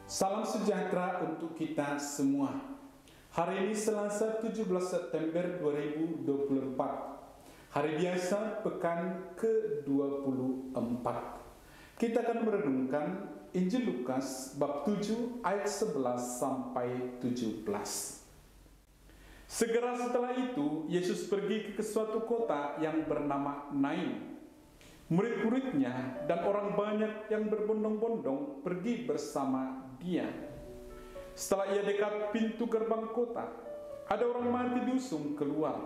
Salam sejahtera untuk kita semua. Hari ini Selasa 17 September 2024. Hari biasa pekan ke-24. Kita akan merenungkan Injil Lukas bab 7 ayat 11 sampai 17. Segera setelah itu, Yesus pergi ke suatu kota yang bernama Nain. Murid-muridnya dan orang banyak yang berbondong-bondong pergi bersama dia. Setelah ia dekat pintu gerbang kota, ada orang mati diusung keluar,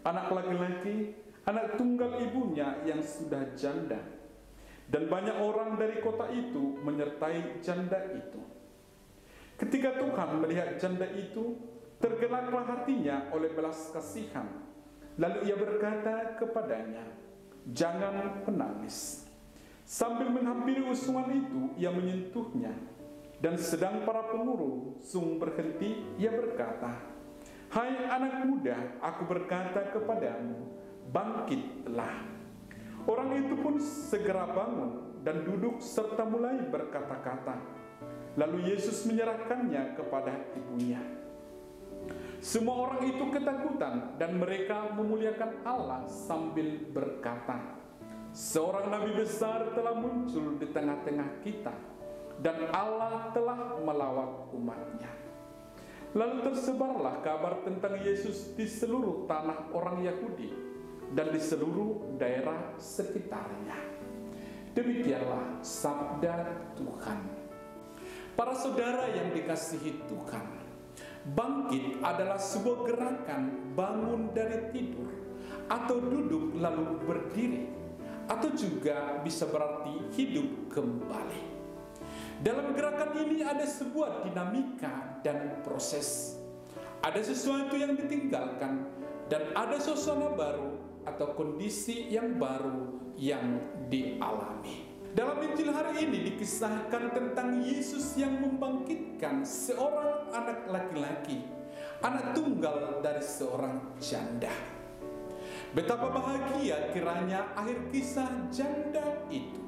anak laki-laki, anak tunggal ibunya yang sudah janda. Dan banyak orang dari kota itu menyertai janda itu. Ketika Tuhan melihat janda itu, tergeraklah hatinya oleh belas kasihan. Lalu ia berkata kepadanya, "Jangan menangis." Sambil menghampiri usungan itu, ia menyentuhnya. Dan sedang para pengurung berhenti, ia berkata, "Hai anak muda, aku berkata kepadamu, bangkitlah." Orang itu pun segera bangun dan duduk serta mulai berkata-kata. Lalu Yesus menyerahkannya kepada ibunya. Semua orang itu ketakutan dan mereka memuliakan Allah sambil berkata, "Seorang nabi besar telah muncul di tengah-tengah kita, dan Allah telah melawat umatnya." Lalu tersebarlah kabar tentang Yesus di seluruh tanah orang Yahudi dan di seluruh daerah sekitarnya. Demikianlah sabda Tuhan. Para saudara yang dikasihi Tuhan, bangkit adalah sebuah gerakan bangun dari tidur, atau duduk lalu berdiri, atau juga bisa berarti hidup kembali. Dalam gerakan ini ada sebuah dinamika dan proses. Ada sesuatu yang ditinggalkan dan ada suasana baru atau kondisi yang baru yang dialami. Dalam Injil hari ini dikisahkan tentang Yesus yang membangkitkan seorang anak laki-laki, anak tunggal dari seorang janda. Betapa bahagia kiranya akhir kisah janda itu.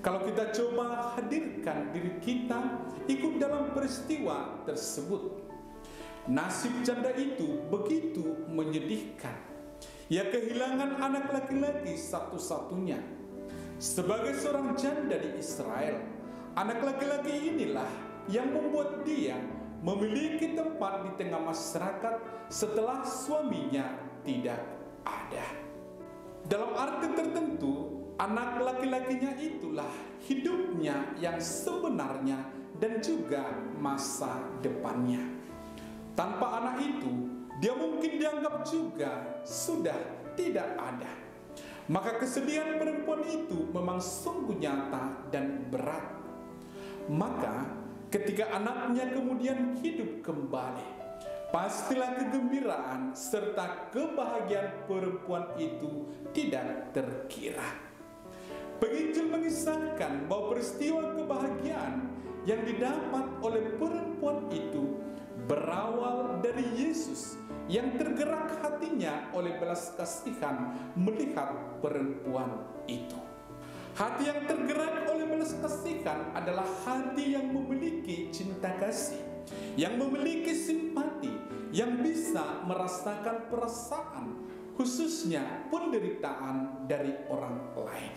Kalau kita coba hadirkan diri kita ikut dalam peristiwa tersebut. Nasib janda itu begitu menyedihkan. Ia kehilangan anak laki-laki satu-satunya. Sebagai seorang janda di Israel, anak laki-laki inilah yang membuat dia memiliki tempat di tengah masyarakat setelah suaminya tidak ada. Dalam arti tertentu, anak laki-lakinya itulah hidupnya yang sebenarnya dan juga masa depannya. Tanpa anak itu, dia mungkin dianggap juga sudah tidak ada. Maka kesedihan perempuan itu memang sungguh nyata dan berat. Maka ketika anaknya kemudian hidup kembali, pastilah kegembiraan serta kebahagiaan perempuan itu tidak terkira. Penginjil mengisahkan bahwa peristiwa kebahagiaan yang didapat oleh perempuan itu berawal dari Yesus yang tergerak hatinya oleh belas kasihan melihat perempuan itu. Hati yang tergerak oleh belas kasihan adalah hati yang memiliki cinta kasih, yang memiliki simpati, yang bisa merasakan perasaan, khususnya penderitaan dari orang lain.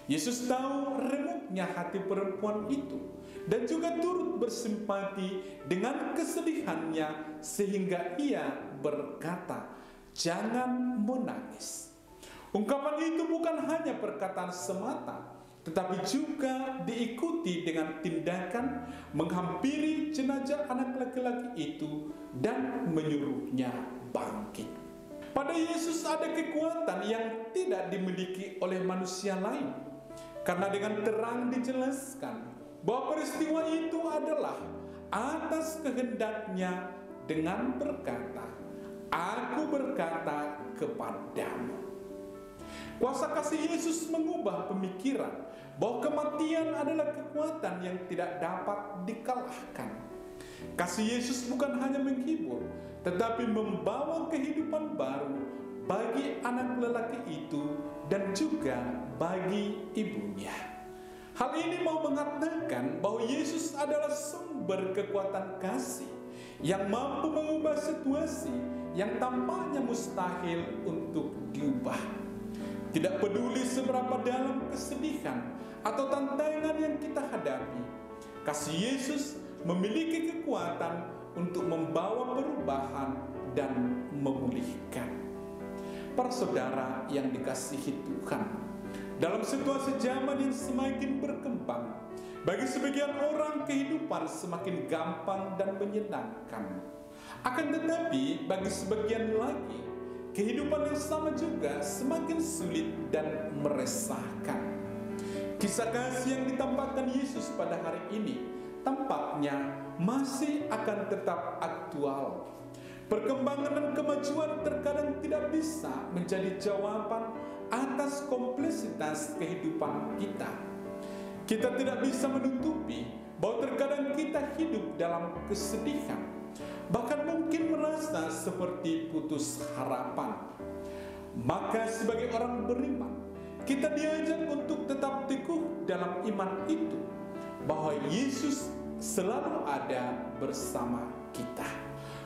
Yesus tahu remuknya hati perempuan itu dan juga turut bersimpati dengan kesedihannya sehingga ia berkata, "Jangan menangis." Ungkapan itu bukan hanya perkataan semata, tetapi juga diikuti dengan tindakan menghampiri jenazah anak laki-laki itu dan menyuruhnya bangkit. Pada Yesus ada kekuatan yang tidak dimiliki oleh manusia lain. Karena dengan terang dijelaskan bahwa peristiwa itu adalah atas kehendaknya dengan berkata, "Aku berkata kepadamu." Kuasa kasih Yesus mengubah pemikiran bahwa kematian adalah kekuatan yang tidak dapat dikalahkan. Kasih Yesus bukan hanya menghibur, tetapi membawa kehidupan baru bagi anak lelaki itu dan juga bagi ibunya. Hal ini mau mengatakan bahwa Yesus adalah sumber kekuatan kasih yang mampu mengubah situasi yang tampaknya mustahil untuk diubah. Tidak peduli seberapa dalam kesedihan atau tantangan yang kita hadapi, kasih Yesus memiliki kekuatan untuk membawa perubahan dan memulihkan. Para saudara yang dikasihi Tuhan, dalam situasi zaman yang semakin berkembang, bagi sebagian orang kehidupan semakin gampang dan menyenangkan. Akan tetapi bagi sebagian lagi, kehidupan yang sama juga semakin sulit dan meresahkan. Kisah kasih yang ditampakkan Yesus pada hari ini tampaknya masih akan tetap aktual. Perkembangan dan kemajuan terkadang tidak bisa menjadi jawaban atas kompleksitas kehidupan kita. Kita tidak bisa menutupi bahwa terkadang kita hidup dalam kesedihan, bahkan mungkin merasa seperti putus harapan. Maka sebagai orang beriman, kita diajak untuk tetap teguh dalam iman itu, bahwa Yesus selalu ada bersama kita.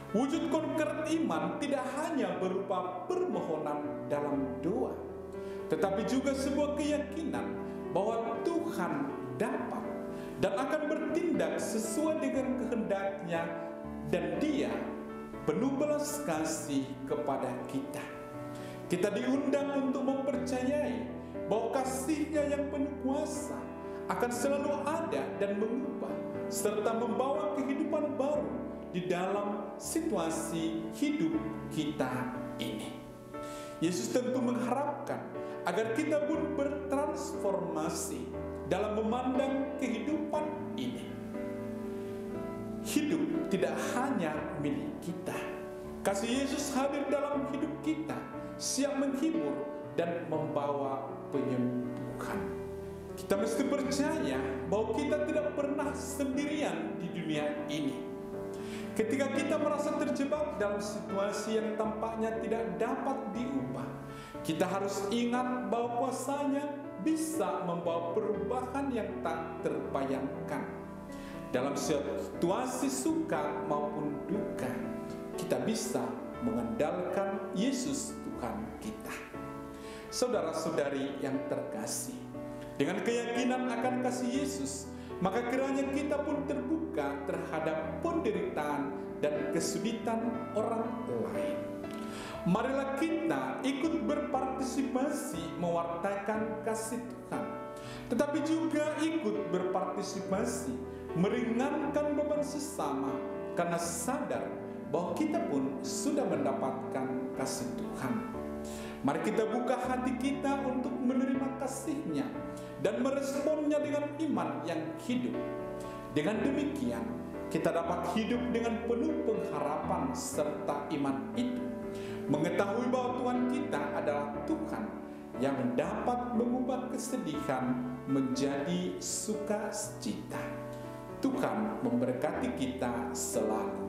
Wujud konkret iman tidak hanya berupa permohonan dalam doa, tetapi juga sebuah keyakinan bahwa Tuhan dapat dan akan bertindak sesuai dengan kehendak-Nya, dan Dia penuh belas kasih kepada kita. Kita diundang untuk mempercayai bahwa kasih-Nya yang penuh kuasa akan selalu ada dan mengubah serta membawa kehidupan baru di dalam situasi hidup kita ini. Yesus tentu mengharapkan agar kita pun bertransformasi dalam memandang kehidupan ini. Hidup tidak hanya milik kita. Kasih Yesus hadir dalam hidup kita, siap menghibur dan membawa penyembuhan. Kita mesti percaya bahwa kita tidak pernah sendirian di dunia ini. Ketika kita merasa terjebak dalam situasi yang tampaknya tidak dapat diubah, kita harus ingat bahwa kuasa-Nya bisa membawa perubahan yang tak terbayangkan. Dalam situasi suka maupun duka, kita bisa mengandalkan Yesus Tuhan kita. Saudara-saudari yang terkasih, dengan keyakinan akan kasih Yesus, maka kiranya kita pun terbuka terhadap penderitaan dan kesulitan orang lain. Marilah kita ikut berpartisipasi mewartakan kasih Tuhan, tetapi juga ikut berpartisipasi meringankan beban sesama, karena sadar bahwa kita pun sudah mendapatkan kasih Tuhan. Mari kita buka hati kita untuk menerima kasih-Nya dan meresponnya dengan iman yang hidup. Dengan demikian, kita dapat hidup dengan penuh pengharapan serta iman itu, mengetahui bahwa Tuhan kita adalah Tuhan yang dapat mengubah kesedihan menjadi sukacita. Tuhan memberkati kita selalu.